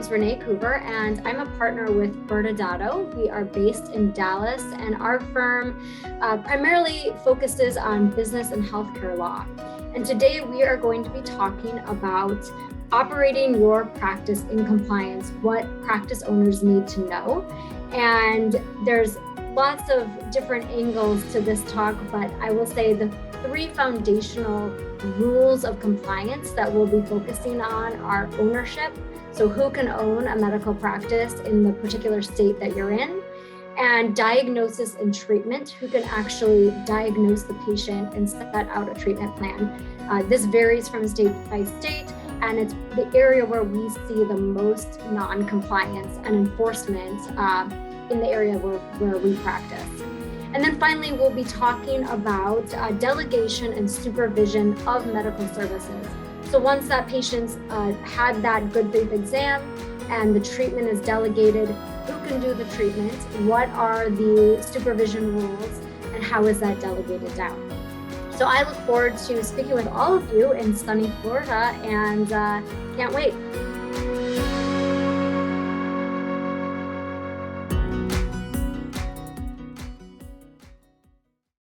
is Renee Coover, and I'm a partner with Bertadado. We are based in Dallas, and our firm primarily focuses on business and healthcare law. And today we are going to be talking about operating your practice in compliance, what practice owners need to know. And there's lots of different angles to this talk, but I will say the three foundational rules of compliance that we'll be focusing on are ownership. So who can own a medical practice in the particular state that you're in, and diagnosis and treatment, who can actually diagnose the patient and set out a treatment plan. This varies from state by state, and it's the area where we see the most non-compliance and enforcement in the area where we practice. And then finally, we'll be talking about delegation and supervision of medical services. So once that patient's had that good faith exam and the treatment is delegated, who can do the treatment? What are the supervision rules? And how is that delegated down? So I look forward to speaking with all of you in sunny Florida, and can't wait.